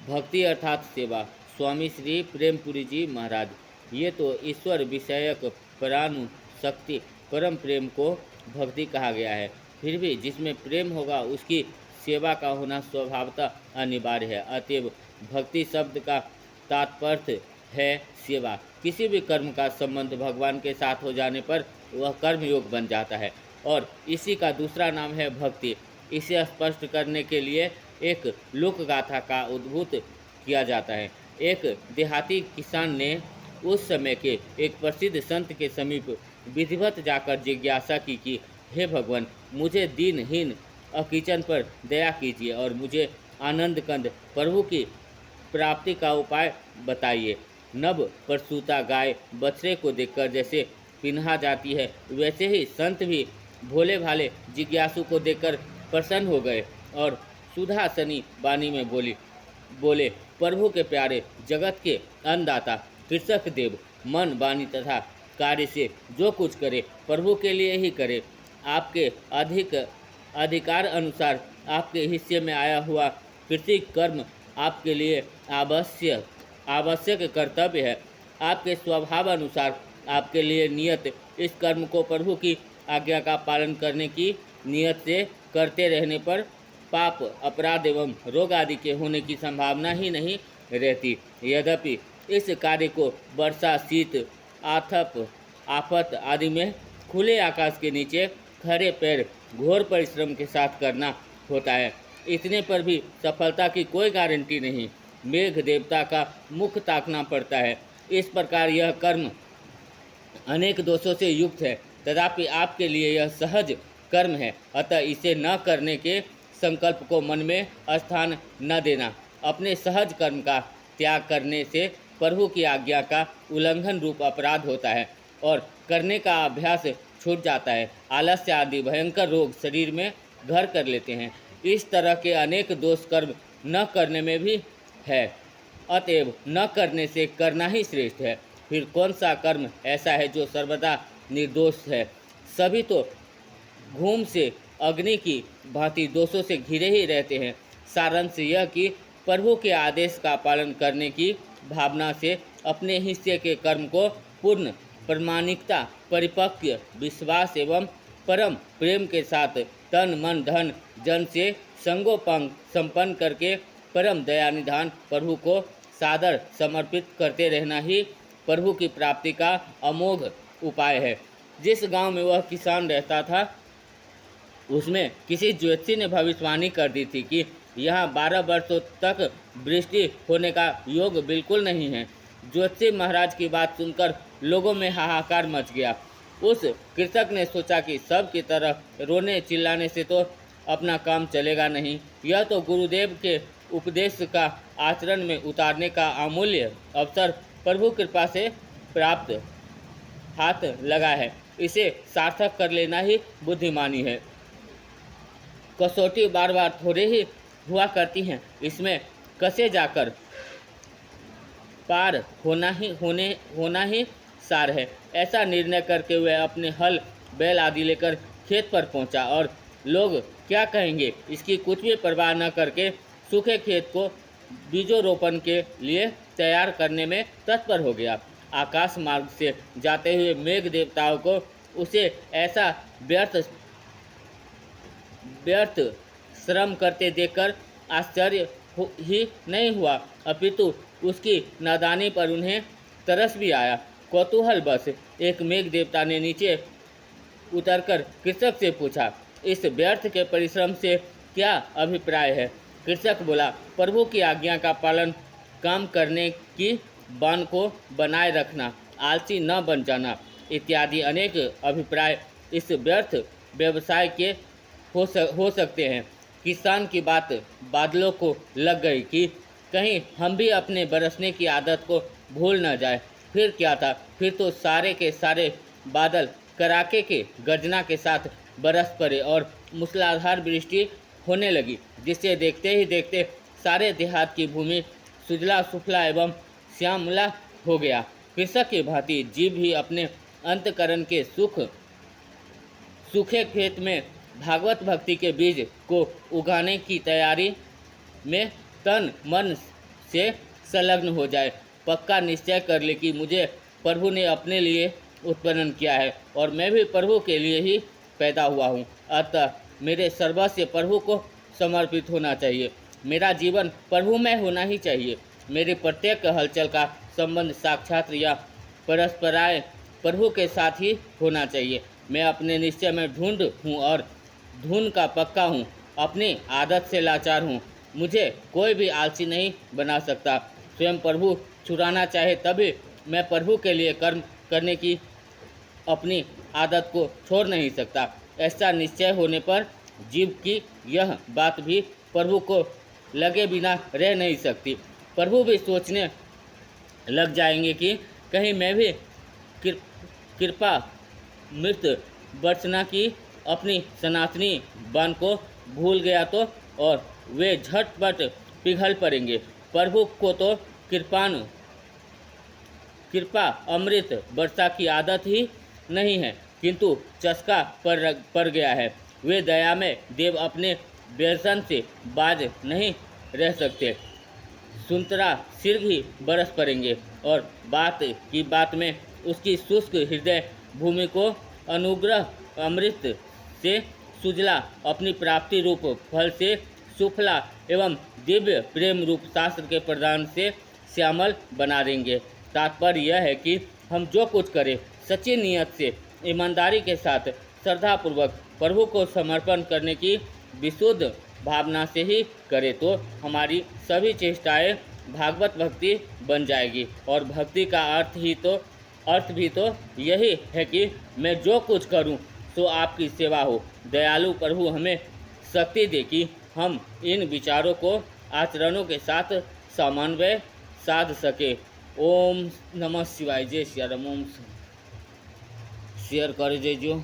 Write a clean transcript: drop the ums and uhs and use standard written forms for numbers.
भक्ति अर्थात सेवा। स्वामी श्री प्रेमपुरी जी महाराज। ये तो ईश्वर विषयक परानुशक्ति परम प्रेम को भक्ति कहा गया है। फिर भी जिसमें प्रेम होगा उसकी सेवा का होना स्वभावतः अनिवार्य है। अतएव भक्ति शब्द का तात्पर्य है सेवा। किसी भी कर्म का संबंध भगवान के साथ हो जाने पर वह कर्मयोग बन जाता है और इसी का दूसरा नाम है भक्ति। इसे स्पष्ट करने के लिए एक लोक गाथा का उद्भूत किया जाता है। एक देहाती किसान ने उस समय के एक प्रसिद्ध संत के समीप विधिवत जाकर जिज्ञासा की कि हे भगवान, मुझे दीनहीन अकिचन पर दया कीजिए और मुझे आनंद कंद प्रभु की प्राप्ति का उपाय बताइए। नव प्रसूता गाय बछड़े को देखकर जैसे पिन्हा जाती है, वैसे ही संत भी भोले भाले जिज्ञासु को देखकर प्रसन्न हो गए और सुधासनी वाणी में बोले, प्रभु के प्यारे, जगत के अन्नदाता कृषक देव, मन वाणी तथा कार्य से जो कुछ करे प्रभु के लिए ही करे। आपके अधिकार अनुसार आपके हिस्से में आया हुआ कृषि कर्म आपके लिए आवश्यक कर्तव्य है। आपके स्वभाव अनुसार आपके लिए नियत इस कर्म को प्रभु की आज्ञा का पालन करने की नियत से करते रहने पर पाप, अपराध एवं रोग आदि के होने की संभावना ही नहीं रहती। यद्यपि इस कार्य को वर्षा, शीत, आफत आदि में खुले आकाश के नीचे खड़े पैर घोर परिश्रम के साथ करना होता है। इतने पर भी सफलता की कोई गारंटी नहीं। मेघ देवता का मुख ताकना पड़ता है। इस प्रकार यह कर्म अनेक दोषों से युक्त है, तथापि आपके लिए यह सहज कर्म है। अतः इसे न करने के संकल्प को मन में स्थान न देना। अपने सहज कर्म का त्याग करने से प्रभु की आज्ञा का उल्लंघन रूप अपराध होता है और करने का अभ्यास छूट जाता है। आलस्य आदि भयंकर रोग शरीर में घर कर लेते हैं। इस तरह के अनेक दोष कर्म न करने में भी है। अतएव न करने से करना ही श्रेष्ठ है। फिर कौन सा कर्म ऐसा है जो सर्वदा निर्दोष है? सभी तो घूम से अग्नि की भांति दोषों से घिरे ही रहते हैं। सारांश यह कि प्रभु के आदेश का पालन करने की भावना से अपने हिस्से के कर्म को पूर्ण प्रामाणिकता, परिपक्व विश्वास एवं परम प्रेम के साथ तन मन धन जन से संगोपंग संपन्न करके परम दयानिधान प्रभु को सादर समर्पित करते रहना ही प्रभु की प्राप्ति का अमोघ उपाय है। जिस गांव में वह किसान रहता था, उसमें किसी ज्योतिषी ने भविष्यवाणी कर दी थी कि यहाँ 12 वर्षों तक वृष्टि होने का योग बिल्कुल नहीं है। ज्योतिषी महाराज की बात सुनकर लोगों में हाहाकार मच गया। उस कृषक ने सोचा कि सब की तरह रोने चिल्लाने से तो अपना काम चलेगा नहीं। यह तो गुरुदेव के उपदेश का आचरण में उतारने का अमूल्य अवसर प्रभु कृपा से प्राप्त हाथ लगा है। इसे सार्थक कर लेना ही बुद्धिमानी है। कसौटी बार बार थोड़े ही हुआ करती हैं, इसमें कसे जाकर पार होना ही सार है। ऐसा निर्णय करके वह अपने हल बैल आदि लेकर खेत पर पहुंचा और लोग क्या कहेंगे इसकी कुछ भी परवाह न करके सूखे खेत को बीजोरोपण के लिए तैयार करने में तत्पर हो गया। आकाश मार्ग से जाते हुए मेघ देवताओं को उसे ऐसा व्यर्थ श्रम करते देखकर आश्चर्य ही नहीं हुआ, अपितु उसकी नादानी पर उन्हें तरस भी आया। कौतूहलवश एक मेघ देवता ने नीचे उतरकर कृषक से पूछा, इस व्यर्थ के परिश्रम से क्या अभिप्राय है? कृषक बोला, प्रभु की आज्ञा का पालन, काम करने की बान को बनाए रखना, आलसी न बन जाना इत्यादि अनेक अभिप्राय इस व्यर्थ व्यवसाय के हो सकते हैं। किसान की बात बादलों को लग गई कि कहीं हम भी अपने बरसने की आदत को भूल न जाए। फिर क्या था, फिर तो सारे के सारे बादल कड़ाके के गर्जना के साथ बरस पड़े और मूसलाधार वृष्टि होने लगी, जिससे देखते ही देखते सारे देहात की भूमि सुजला सुफला एवं श्यामला हो गया। कृषक की भांति जीव भी अपने अंतकरण के सूखे खेत में भागवत भक्ति के बीज को उगाने की तैयारी में तन मन से संलग्न हो जाए। पक्का निश्चय कर ले कि मुझे प्रभु ने अपने लिए उत्पन्न किया है और मैं भी प्रभु के लिए ही पैदा हुआ हूँ। अतः मेरे सर्वस्व प्रभु को समर्पित होना चाहिए। मेरा जीवन प्रभुमय होना ही चाहिए। मेरे प्रत्येक हलचल का संबंध साक्षात या परस्पराय प्रभु के साथ ही होना चाहिए। मैं अपने निश्चय में ढूंढ हूँ और धुन का पक्का हूँ। अपनी आदत से लाचार हूँ। मुझे कोई भी आलसी नहीं बना सकता। स्वयं प्रभु छुड़ाना चाहे तभी मैं प्रभु के लिए कर्म करने की अपनी आदत को छोड़ नहीं सकता। ऐसा निश्चय होने पर जीव की यह बात भी प्रभु को लगे बिना रह नहीं सकती। प्रभु भी सोचने लग जाएंगे कि कहीं मैं भी कृपा मृत बरसना की अपनी सनातनी बाण को भूल गया तो, और वे झटपट पिघल पड़ेंगे। प्रभु को तो कृपा अमृत वर्षा की आदत ही नहीं है, किंतु चस्का पड़ गया है। वे दया में देव अपने व्यसन से बाज नहीं रह सकते। सुंतरा सिर ही बरस पड़ेंगे और बात की बात में उसकी शुष्क हृदय भूमि को अनुग्रह अमृत से सुजला, अपनी प्राप्ति रूप फल से सुफला एवं दिव्य प्रेम रूप शास्त्र के प्रदान से श्यामल बना देंगे। तात्पर्य यह है कि हम जो कुछ करें सच्ची नियत से, ईमानदारी के साथ, श्रद्धापूर्वक प्रभु को समर्पण करने की विशुद्ध भावना से ही करें, तो हमारी सभी चेष्टाएं भागवत भक्ति बन जाएगी। और भक्ति का अर्थ भी तो यही है कि मैं जो कुछ करूं तो आपकी सेवा हो। दयालु प्रभु हमें शक्ति दे कि हम इन विचारों को आचरणों के साथ समन्वय साध सके। ओम नमः शिवाय। जय श्री राम। ओम शेयर कर दीजिए।